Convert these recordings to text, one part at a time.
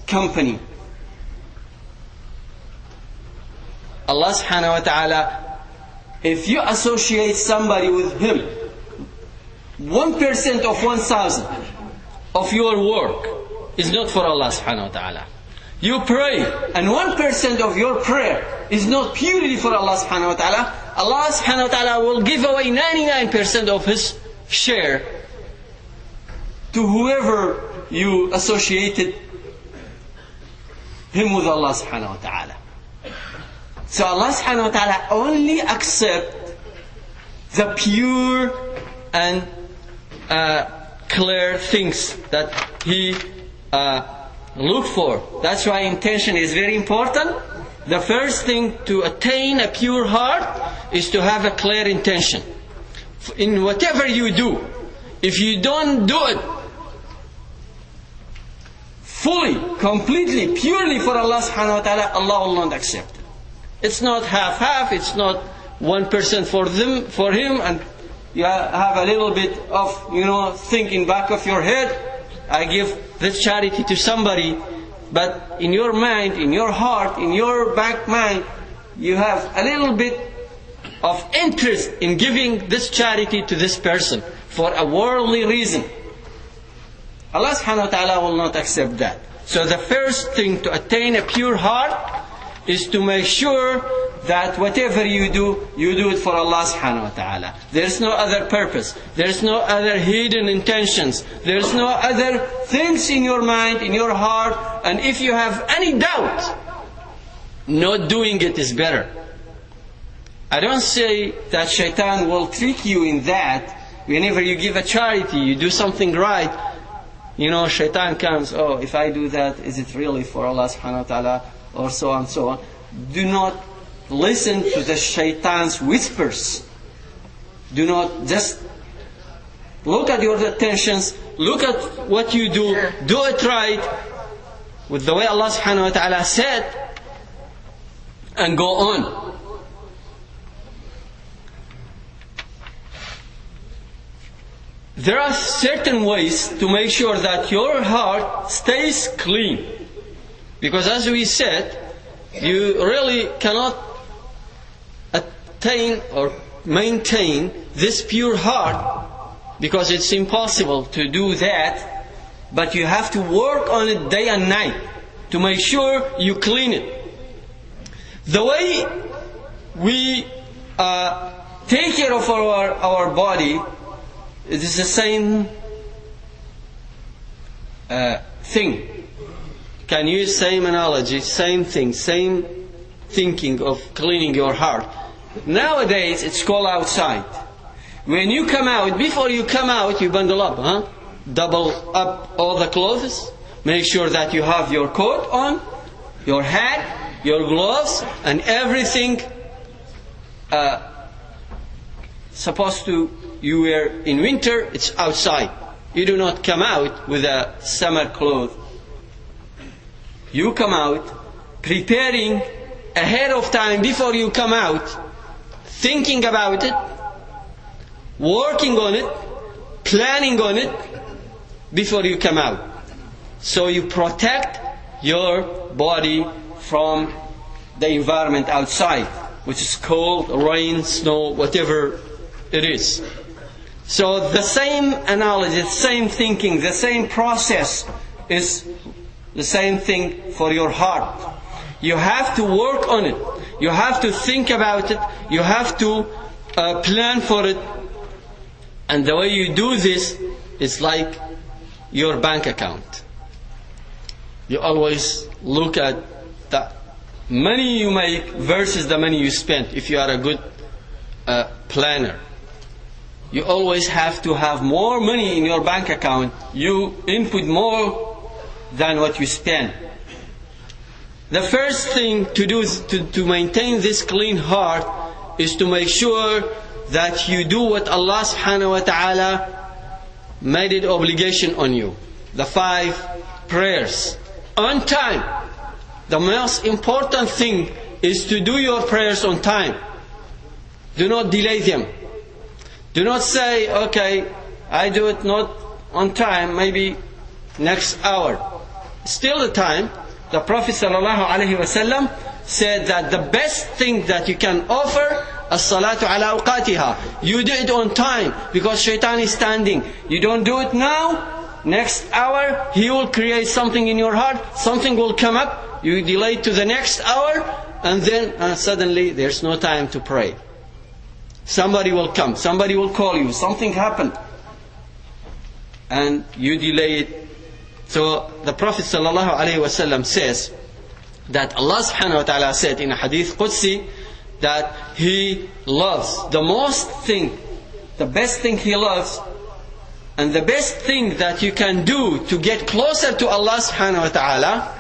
company. Allah subhanahu wa ta'ala, if you associate somebody with him, 1% of 1,000 of your work is not for Allah subhanahu wa ta'ala. You pray, and 1% of your prayer is not purely for Allah subhanahu wa ta'ala. Allah subhanahu wa ta'ala will give away 99% of his share to whoever you associated him with Allah subhanahu wa ta'ala. So Allah subhanahu wa ta'ala only accepts the pure and clear things that He look for. That's why intention is very important. The first thing to attain a pure heart is to have a clear intention. In whatever you do, if you don't do it fully, completely, purely for Allah subhanahu wa ta'ala, Allah will not accept it. It's not half-half, it's not 1% for him, and you have a little bit of, thinking back of your head, I give this charity to somebody, but in your mind, in your heart, in your back mind, you have a little bit of interest in giving this charity to this person for a worldly reason. Allah subhanahu wa ta'ala will not accept that. So the first thing to attain a pure heart is to make sure that whatever you do it for Allah subhanahu wa ta'ala. There's no other purpose. There's no other hidden intentions. There's no other things in your mind, in your heart. And if you have any doubt, not doing it is better. I don't say that shaitan will trick you in that. Whenever you give a charity, you do something right, shaitan comes, if I do that, is it really for Allah subhanahu wa ta'ala? Or so on, so on. Do not listen to the shaitan's whispers. Do not just look at your intentions, look at what you do it right, with the way Allah subhanahu wa ta'ala said, and go on. There are certain ways to make sure that your heart stays clean. Because as we said, you really cannot attain or maintain this pure heart, because it's impossible to do that, but you have to work on it day and night to make sure you clean it. The way we take care of our body, it is the same thing. Can use same analogy, same thing, same thinking of cleaning your heart. Nowadays it's called outside. When you come out, before you come out, you bundle up, double up all the clothes. Make sure that you have your coat on, your hat, your gloves, and everything supposed to you wear in winter, it's outside. You do not come out with a summer clothes. You come out preparing ahead of time before you come out, thinking about it, working on it, planning on it before you come out. So you protect your body from the environment outside, which is cold, rain, snow, whatever it is. So the same analogy, the same thinking, the same process is the same thing for your heart. You have to work on it. You have to think about it. You have to plan for it. And the way you do this is like your bank account. You always look at the money you make versus the money you spend. If you are a good planner, you always have to have more money in your bank account. You input more than what you spend. The first thing to do to maintain this clean heart is to make sure that you do what Allah subhanahu wa ta'ala made it obligation on you. The 5 prayers on time. The most important thing is to do your prayers on time. Do not delay them. Do not say, okay, I do it not on time, maybe next hour. still the time, the Prophet ﷺ said that the best thing that you can offer as-salatu ala awqatiha. You do it on time because shaitan is standing. You don't do it now, next hour he will create something in your heart, something will come up, you delay to the next hour, and then suddenly there's no time to pray. Somebody will come, somebody will call you, something happened, and you delay it. So the Prophet ﷺ says that Allah subhanahu wa ta'ala said in a hadith Qudsi that He loves the most thing, the best thing He loves, and the best thing that you can do to get closer to Allah subhanahu wa ta'ala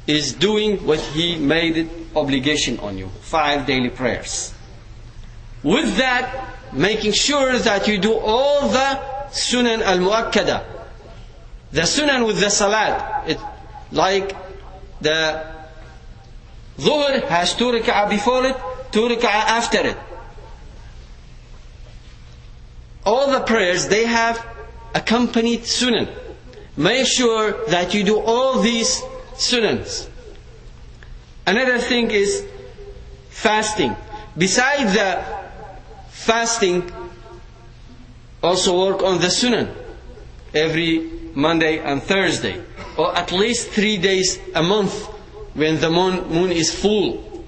is doing what He made it obligation on you, 5 daily prayers. With that, making sure that you do all the sunan al-muakkada, the sunan with the salat, like the Dhuhr has 2 rak'ah before it, 2 rak'ah after it. All the prayers, they have accompanied sunan. Make sure that you do all these sunans. Another thing is fasting. Besides the fasting, also work on the sunan every Monday and Thursday, or at least 3 days a month when the moon is full.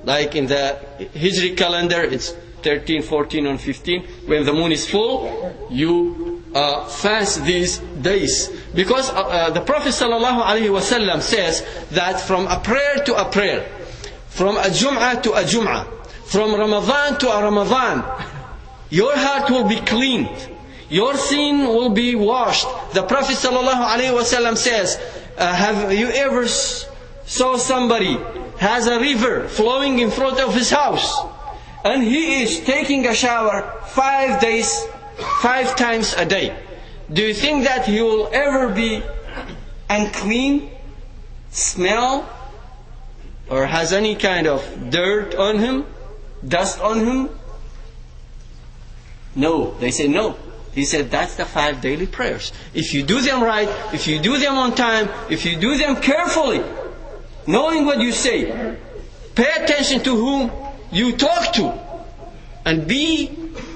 Like in the Hijri calendar, it's 13, 14 and 15. When the moon is full, you fast these days. Because the Prophet ﷺ says that from a prayer to a prayer, from a Jum'ah to a Jum'ah, from Ramadan to a Ramadan, your heart will be cleaned. Your sin will be washed. The Prophet ﷺ says, have you ever saw somebody has a river flowing in front of his house, and he is taking a shower 5 days, 5 times a day? Do you think that he will ever be unclean, smell, or has any kind of dirt on him, dust on him? No, they say no. He said that's the 5 daily prayers. If you do them right, if you do them on time, if you do them carefully, knowing what you say, pay attention to whom you talk to, and be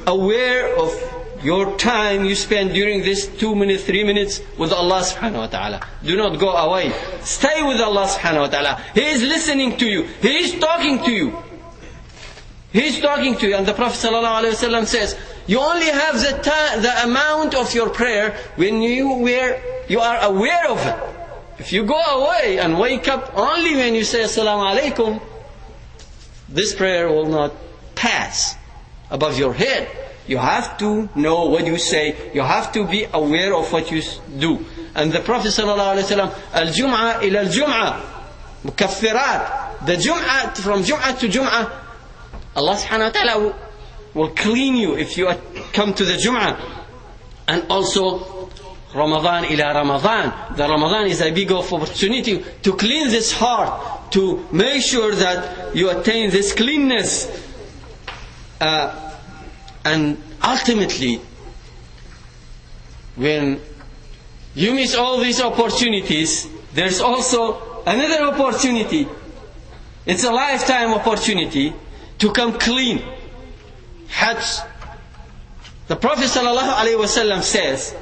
aware of your time you spend during this 2 minutes, 3 minutes with Allah subhanahu wa ta'ala. Do not go away. Stay with Allah subhanahu wa ta'ala. He is listening to you. He is talking to you. He is talking to you. And the Prophet sallallahu alaihi wasallam says, you only have the amount of your prayer when you are aware of it. If you go away and wake up only when you say Assalamu alaikum, this prayer will not pass above your head. You have to know what you say. You have to be aware of what you do. And the Prophet ﷺ, al-Jum'ah ila al-Jum'ah, mukaffirat. The Jum'ah, from Jum'ah to Jum'ah, Allah subhanahu wa ta'ala will clean you if you come to the Jum'ah. And also Ramadan ila Ramadan. The Ramadan is a big opportunity to clean this heart, to make sure that you attain this cleanness. And ultimately, when you miss all these opportunities, there's also another opportunity. It's a lifetime opportunity to come clean. Hajj. The Prophet ﷺ says,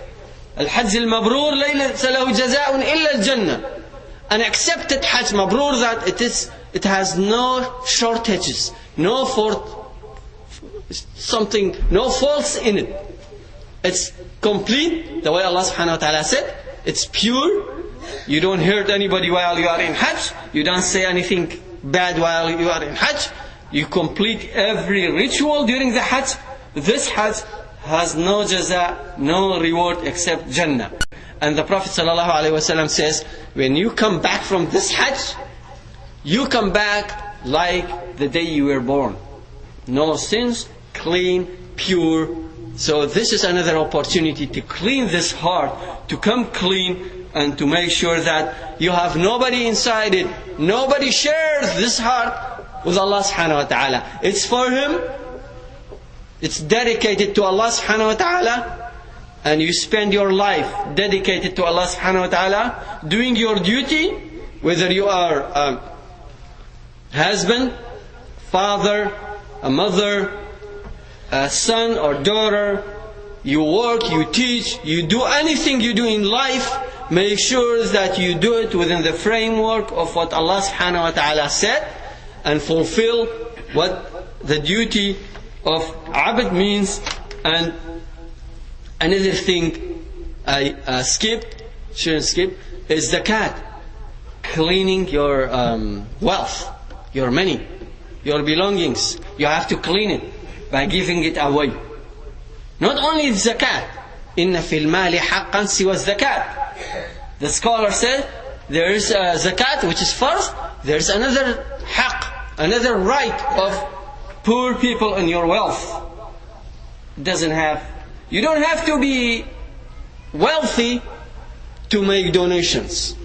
Al-Hajj al-Mabrur laysa lahu jaza'un illa al-Jannah. An accepted Hajj, Mabrur, that it has no shortages, no no faults in it. It's complete, the way Allah subhanahu wa ta'ala said. It's pure. You don't hurt anybody while you are in Hajj. You don't say anything bad while you are in Hajj. You complete every ritual during the Hajj. This Hajj has no jaza, no reward except Jannah. And the Prophet ﷺ says, when you come back from this Hajj, you come back like the day you were born. No sins, clean, pure. So this is another opportunity to clean this heart, to come clean, and to make sure that you have nobody inside it. Nobody shares this heart with Allah subhanahu wa ta'ala. It's for Him. It's dedicated to Allah subhanahu wa ta'ala. and you spend your life dedicated to Allah subhanahu wa ta'ala, doing your duty, whether you are a husband, father, a mother, a son or daughter, you work, you teach, you do anything you do in life, make sure that you do it within the framework of what Allah subhanahu wa ta'ala said, and fulfill what the duty of abd means. And another thing I shouldn't skip, is zakat. Cleaning your wealth, your money, your belongings. You have to clean it by giving it away. Not only zakat, إن في المال حقا سوى الزكاة. The scholar said there is a zakat which is first. There is another haq, another right of poor people in your wealth. You don't have to be wealthy to make donations.